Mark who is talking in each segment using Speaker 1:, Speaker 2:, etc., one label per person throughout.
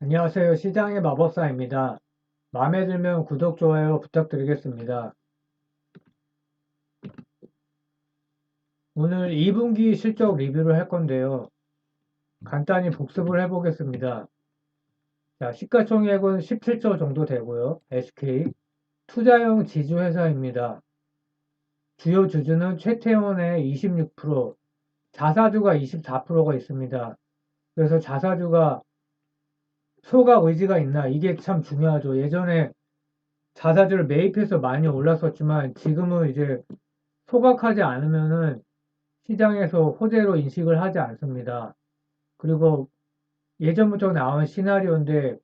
Speaker 1: 안녕하세요. 시장의 마법사입니다. 마음에 들면 구독, 좋아요 부탁드리겠습니다. 오늘 2분기 실적 리뷰를 할 건데요. 간단히 복습을 해보겠습니다. 자, 시가총액은 17조 정도 되고요. SK 투자형 지주회사입니다. 주요 주주는 최태원의 26%, 자사주가 24%가 있습니다. 그래서 자사주가 소각 의지가 있나? 이게 참 중요하죠. 예전에 자사주를 매입해서 많이 올랐었지만 지금은 이제 소각하지 않으면은 시장에서 호재로 인식을 하지 않습니다. 그리고 예전부터 나온 시나리오인데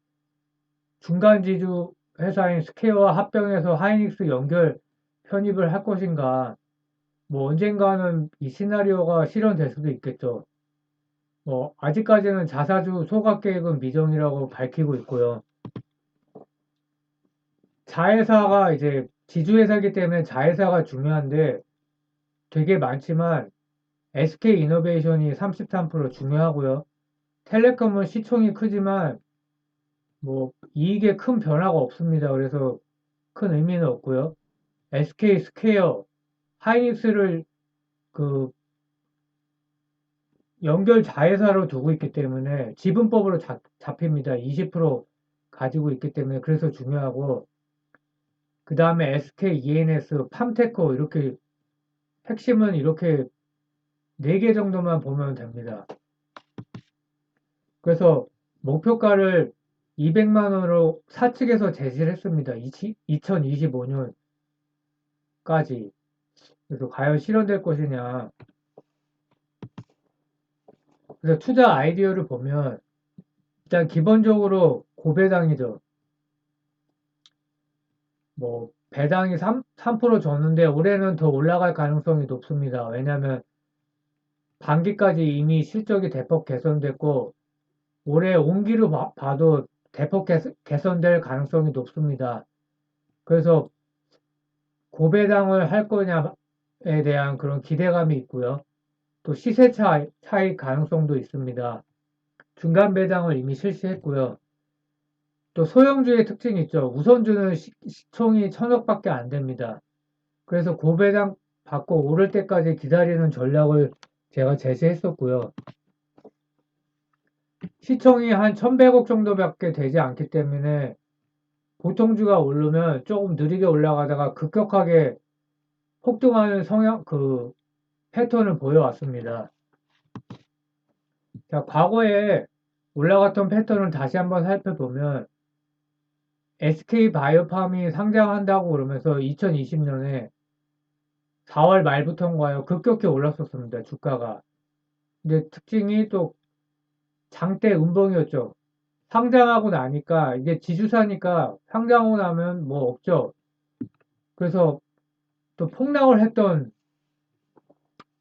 Speaker 1: 중간지주 회사인 스퀘어와 합병해서 하이닉스 연결 편입을 할 것인가, 뭐 언젠가는 이 시나리오가 실현될 수도 있겠죠. 뭐 아직까지는 자사주 소각 계획은 미정이라고 밝히고 있고요. 자회사가 이제 지주회사이기 때문에 자회사가 중요한데 되게 많지만 SK이노베이션이 33% 중요하고요. 텔레콤은 시총이 크지만 뭐 이익에 큰 변화가 없습니다. 그래서 큰 의미는 없고요. SK 스퀘어, 하이닉스를 그 연결 자회사로 두고 있기 때문에 지분법으로 잡힙니다. 20% 가지고 있기 때문에 그래서 중요하고, 그 다음에 SK ENS, 팜테코, 이렇게 핵심은 이렇게 4개 정도만 보면 됩니다. 그래서 목표가를 200만 원으로 사측에서 제시를 했습니다. 2025년까지. 그래서 과연 실현될 것이냐. 그래서 투자 아이디어를 보면 일단 기본적으로 고배당이죠. 뭐 배당이 3% 줬는데 올해는 더 올라갈 가능성이 높습니다. 왜냐하면 반기까지 이미 실적이 대폭 개선됐고 올해 온기로 봐도 대폭 개선될 가능성이 높습니다. 그래서 고배당을 할 거냐에 대한 그런 기대감이 있고요. 또 시세 차익 가능성도 있습니다. 중간 배당을 이미 실시했고요. 또 소형주의 특징이 있죠. 우선주는 시총이 1000억밖에 안 됩니다. 그래서 고배당 받고 오를 때까지 기다리는 전략을 제가 제시했었고요. 시총이 한 1100억 정도밖에 되지 않기 때문에 보통주가 오르면 조금 느리게 올라가다가 급격하게 폭등하는 패턴을 보여왔습니다. 자, 과거에 올라갔던 패턴을 다시 한번 살펴보면 SK바이오팜이 상장한다고 그러면서 2020년에 4월 말부터인가요? 급격히 올랐었습니다. 주가가. 근데 특징이 또 장대 음봉이었죠. 상장하고 나니까 이게 지주사니까 상장하고 나면 뭐 없죠. 그래서 또 폭락을 했던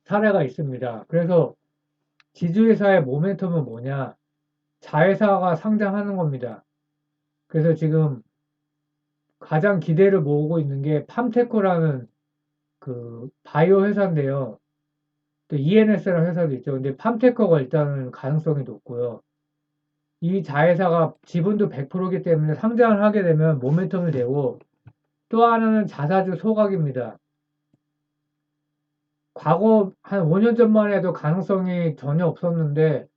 Speaker 1: 사례가 있습니다. 그래서 지주회사의 모멘텀은 뭐냐? 자회사가 상장하는 겁니다. 그래서 지금 가장 기대를 모으고 있는 게 팜테코라는 그 바이오 회사인데요. 또 ENS라는 회사도 있죠. 근데 팜테코가 일단은 가능성이 높고요. 이 자회사가 지분도 100%이기 때문에 상장을 하게 되면 모멘텀이 되고, 또 하나는 자사주 소각입니다. 과거 한 5년 전만 해도 가능성이 전혀 없었는데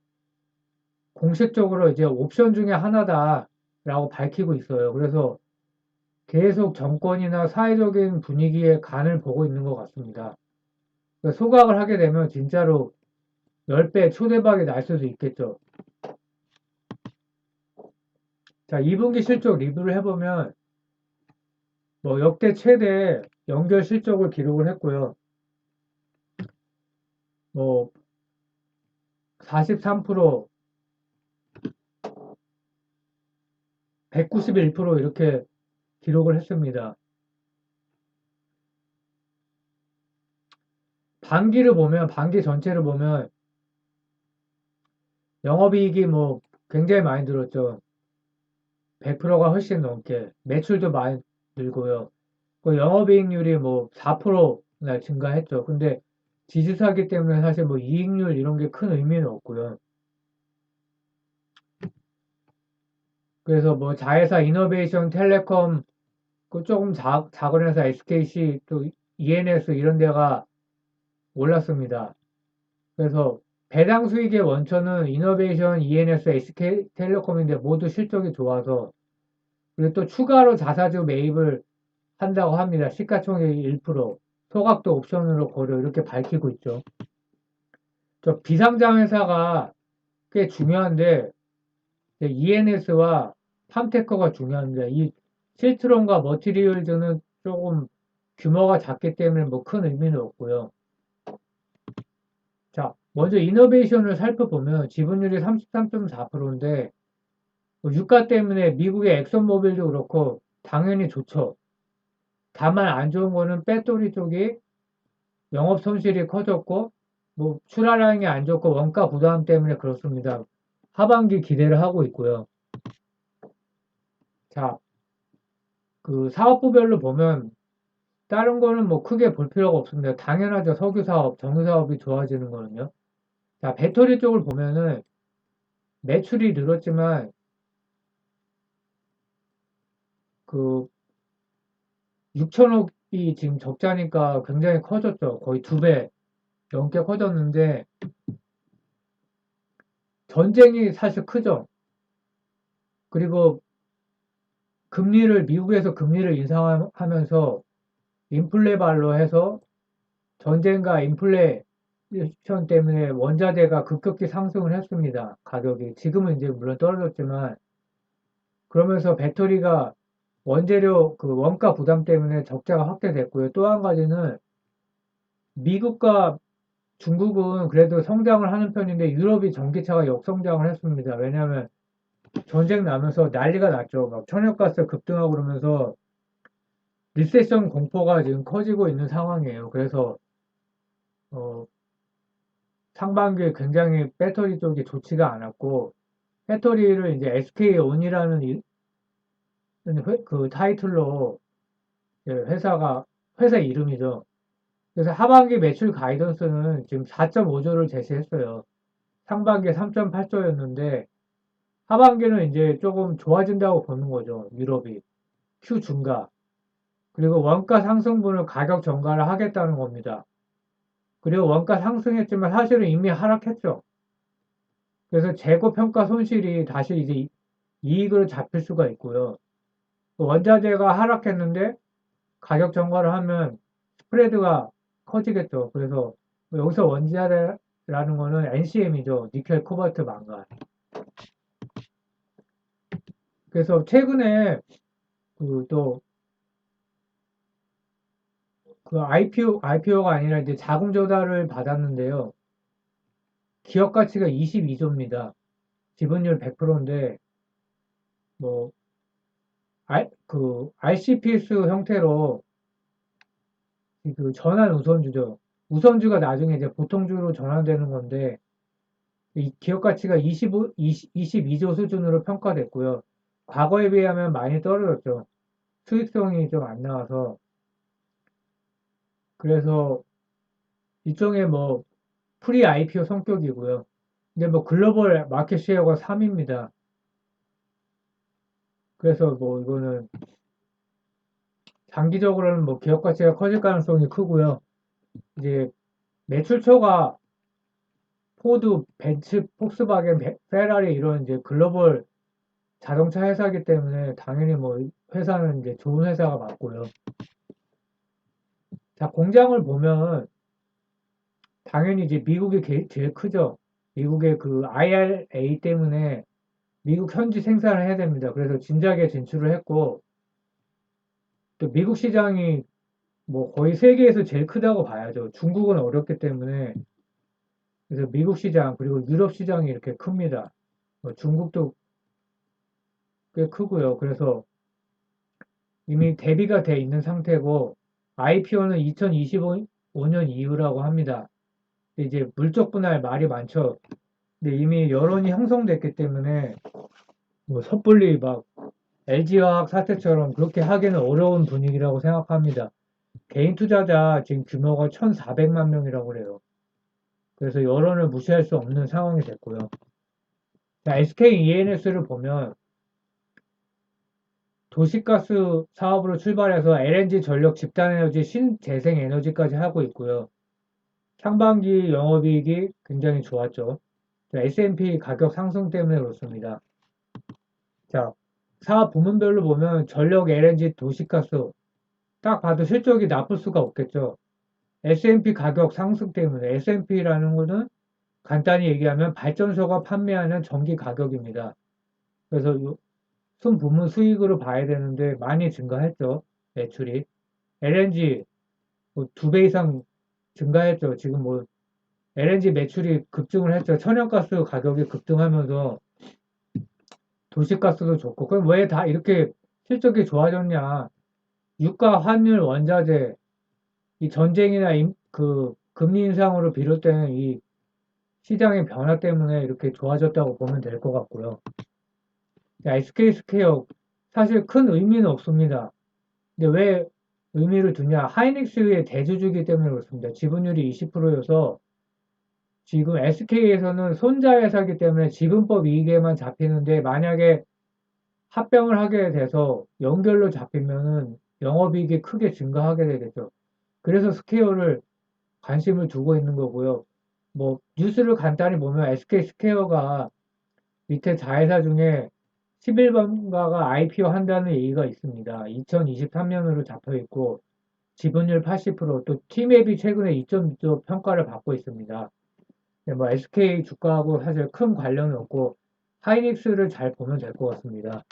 Speaker 1: 공식적으로 이제 옵션 중에 하나다라고 밝히고 있어요. 그래서 계속 정권이나 사회적인 분위기에 간을 보고 있는 것 같습니다. 그러니까 소각을 하게 되면 진짜로 10배 초대박이 날 수도 있겠죠. 자, 2분기 실적 리뷰를 해보면 뭐 역대 최대 연결 실적을 기록을 했고요. 뭐 43%, 191% 이렇게 기록을 했습니다. 반기 전체를 보면 영업이익이 뭐 굉장히 많이 늘었죠. 100%가 훨씬 넘게. 매출도 많이 늘고요. 그 영업이익률이 뭐 4%나 증가했죠. 근데 지주사기 때문에 사실 뭐 이익률 이런 게 큰 의미는 없고요. 그래서 뭐 자회사 이노베이션 텔레콤 그 조금 작은 회사 SKC 또 ENS 이런 데가 올랐습니다. 그래서 배당 수익의 원천은 이노베이션, ENS, SK텔레콤인데 모두 실적이 좋아서 그리고 또 추가로 자사주 매입을 한다고 합니다. 시가총액 1%, 소각도 옵션으로 고려 이렇게 밝히고 있죠. 저 비상장 회사가 꽤 중요한데 ENS와 팜테커가 중요합니다. 이 실트론과 머티리얼즈는 조금 규모가 작기 때문에 뭐 큰 의미는 없고요. 자, 먼저 이노베이션을 살펴보면 지분율이 33.4%인데 유가 때문에 미국의 엑선모빌도 그렇고 당연히 좋죠. 다만 안 좋은 거는 배터리 쪽이 영업 손실이 커졌고 뭐 출하량이 안 좋고 원가 부담 때문에 그렇습니다. 하반기 기대를 하고 있고요. 자, 그 사업부별로 보면 다른 거는 뭐 크게 볼 필요가 없습니다. 당연하죠. 석유 사업, 정유 사업이 좋아지는 거는요. 자, 배터리 쪽을 보면은 매출이 늘었지만 그 6천억이 지금 적자니까 굉장히 커졌죠. 거의 2배 넘게 커졌는데 전쟁이 사실 크죠. 그리고 미국에서 금리를 인상하면서 인플레발로 해서 전쟁과 인플레이션 때문에 원자재가 급격히 상승을 했습니다. 가격이. 지금은 이제 물론 떨어졌지만 그러면서 배터리가 원재료 그 원가 부담 때문에 적자가 확대됐고요. 또 한 가지는 미국과 중국은 그래도 성장을 하는 편인데 유럽이 전기차가 역성장을 했습니다. 왜냐하면 전쟁 나면서 난리가 났죠. 막 천연가스 급등하고 그러면서 리세션 공포가 지금 커지고 있는 상황이에요. 그래서 어, 상반기에 굉장히 배터리 쪽이 좋지가 않았고 배터리를 이제 SK온이라는 그 타이틀로 회사 이름이죠. 그래서 하반기 매출 가이던스는 지금 4.5조를 제시했어요. 상반기에 3.8조였는데 하반기는 이제 조금 좋아진다고 보는 거죠. 유럽이. Q 증가. 그리고 원가 상승분을 가격 전가를 하겠다는 겁니다. 그리고 원가 상승했지만 사실은 이미 하락했죠. 그래서 재고 평가 손실이 다시 이제 이익으로 잡힐 수가 있고요. 원자재가 하락했는데 가격 전가를 하면 스프레드가 커지겠죠. 그래서 여기서 원자재라는 거는 NCM이죠. 니켈, 코발트, 망간. 그래서 최근에 또 그 IPO가 아니라 이제 자금 조달을 받았는데요. 기업 가치가 22조입니다. 지분율 100%인데 뭐 RCPS 형태로 그 전환 우선주죠. 우선주가 나중에 이제 보통주로 전환되는 건데 이 기업 가치가 22조 수준으로 평가됐고요. 과거에 비하면 많이 떨어졌죠. 수익성이 좀 안 나와서 그래서 일종의 뭐 프리 IPO 성격이고요. 근데 뭐 글로벌 마켓 쉐어가 3위입니다. 그래서 뭐 이거는 장기적으로는 뭐 기업 가치가 커질 가능성이 크고요. 이제 매출처가 포드, 벤츠, 폭스바겐, 페라리 이런 이제 글로벌 자동차 회사이기 때문에 당연히 뭐 회사는 이제 좋은 회사가 맞고요. 자, 공장을 보면 당연히 이제 미국이 제일 크죠. 미국의 그 IRA 때문에 미국 현지 생산을 해야 됩니다. 그래서 진작에 진출을 했고 또 미국 시장이 뭐 거의 세계에서 제일 크다고 봐야죠. 중국은 어렵기 때문에 그래서 미국 시장 그리고 유럽 시장이 이렇게 큽니다. 뭐 중국도 꽤 크고요. 그래서 이미 대비가 돼 있는 상태고 IPO는 2025년 이후라고 합니다. 이제 물적 분할 말이 많죠. 근데 이미 여론이 형성됐기 때문에 뭐 섣불리 막 LG화학 사태처럼 그렇게 하기는 어려운 분위기라고 생각합니다. 개인 투자자 지금 규모가 1,400만 명이라고 그래요. 그래서 여론을 무시할 수 없는 상황이 됐고요. SK ENS를 보면 도시가스 사업으로 출발해서 LNG 전력 집단에너지 신재생에너지까지 하고 있고요. 상반기 영업이익이 굉장히 좋았죠. S&P 가격 상승 때문에 그렇습니다. 자, 사업 부문별로 보면 전력, LNG, 도시가스 딱 봐도 실적이 나쁠 수가 없겠죠. S&P 가격 상승 때문에 S&P라는 것은 간단히 얘기하면 발전소가 판매하는 전기 가격입니다. 그래서 순 부문 수익으로 봐야 되는데 많이 증가했죠. 매출이. LNG 뭐 2배 이상 증가했죠. 지금 뭐 LNG 매출이 급증을 했죠. 천연가스 가격이 급등하면서 도시가스도 좋고. 그럼 왜 다 이렇게 실적이 좋아졌냐? 유가, 환율, 원자재, 이 전쟁이나 그 금리 인상으로 비롯되는 이 시장의 변화 때문에 이렇게 좋아졌다고 보면 될 것 같고요. SK 스퀘어 사실 큰 의미는 없습니다. 근데 왜 의미를 두냐? 하이닉스의 대주주기 때문에 그렇습니다. 지분율이 20%여서 지금 SK에서는 손자회사이기 때문에 지분법 이익에만 잡히는데 만약에 합병을 하게 돼서 연결로 잡히면은 영업이익이 크게 증가하게 되겠죠. 그래서 스퀘어를 관심을 두고 있는 거고요. 뭐 뉴스를 간단히 보면 SK 스퀘어가 밑에 자회사 중에 11번가가 IPO 한다는 얘기가 있습니다. 2023년으로 잡혀 있고 지분율 80%또 티맵이 최근에 2.2조 평가를 받고 있습니다. 뭐 SK 주가하고 사실 큰 관련은 없고 하이닉스를 잘 보면 될 것 같습니다.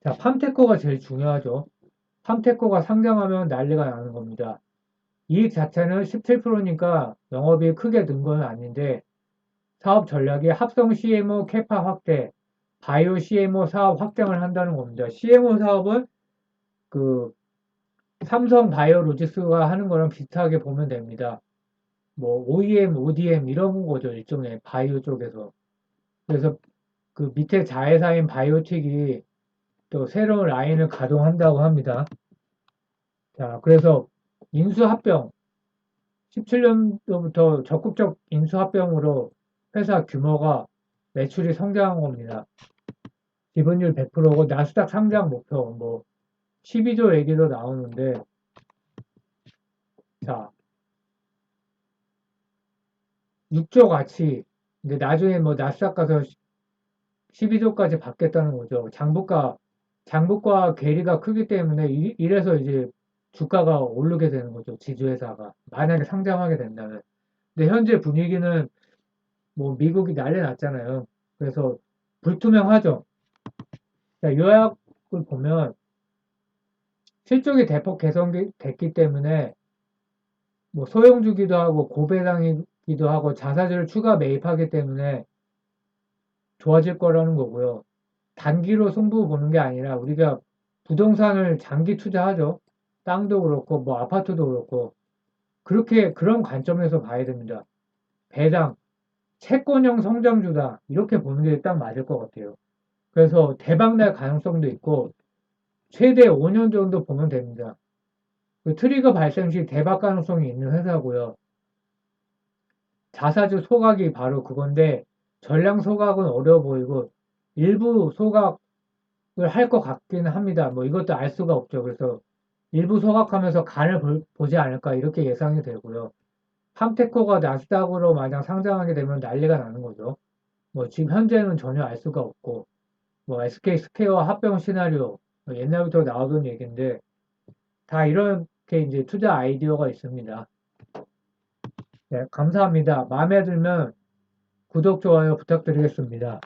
Speaker 1: 자, 팜테코가 제일 중요하죠. 팜테코가 상장하면 난리가 나는 겁니다. 이익 자체는 17%니까 영업이 크게 는 건 아닌데 사업 전략이 합성 CMO 캐파 확대, 바이오 CMO 사업 확장을 한다는 겁니다. CMO 사업은 그 삼성 바이오로직스가 하는 거랑 비슷하게 보면 됩니다. 뭐 OEM, ODM 이런 거죠. 일종의 바이오 쪽에서. 그래서 그 밑에 자회사인 바이오틱이 또 새로운 라인을 가동한다고 합니다. 자, 그래서 인수합병 17년도부터 적극적 인수합병으로 회사 규모가 매출이 성장한 겁니다. 지분율 100%고 나스닥 상장 목표 뭐 12조 얘기도 나오는데 자 6조 가치 근데 나중에 뭐 나스닥 가서 12조까지 받겠다는 거죠. 장부과 괴리가 크기 때문에 이래서 이제 주가가 오르게 되는 거죠. 지주회사가 만약에 상장하게 된다면. 근데 현재 분위기는 뭐 미국이 난리 났잖아요. 그래서 불투명하죠. 자, 요약을 보면 실적이 대폭 개선됐기 때문에 뭐 소형주기도 하고 고배당이기도 하고 자사주를 추가 매입하기 때문에 좋아질 거라는 거고요. 단기로 승부 보는 게 아니라 우리가 부동산을 장기 투자하죠. 땅도 그렇고 뭐 아파트도 그렇고 그렇게 그런 관점에서 봐야 됩니다. 배당, 채권형 성장주다 이렇게 보는 게 딱 맞을 것 같아요. 그래서 대박 날 가능성도 있고 최대 5년 정도 보면 됩니다. 그 트리거 발생 시 대박 가능성이 있는 회사고요. 자사주 소각이 바로 그건데 전량 소각은 어려워 보이고 일부 소각을 할 것 같기는 합니다. 뭐 이것도 알 수가 없죠. 그래서 일부 소각하면서 간을 보지 않을까 이렇게 예상이 되고요. 팜테코가 나스닥으로 만약 상장하게 되면 난리가 나는 거죠. 뭐 지금 현재는 전혀 알 수가 없고 뭐 SK 스퀘어 합병 시나리오 뭐 옛날부터 나오던 얘기인데 다 이렇게 이제 투자 아이디어가 있습니다. 네, 감사합니다. 마음에 들면 구독, 좋아요 부탁드리겠습니다.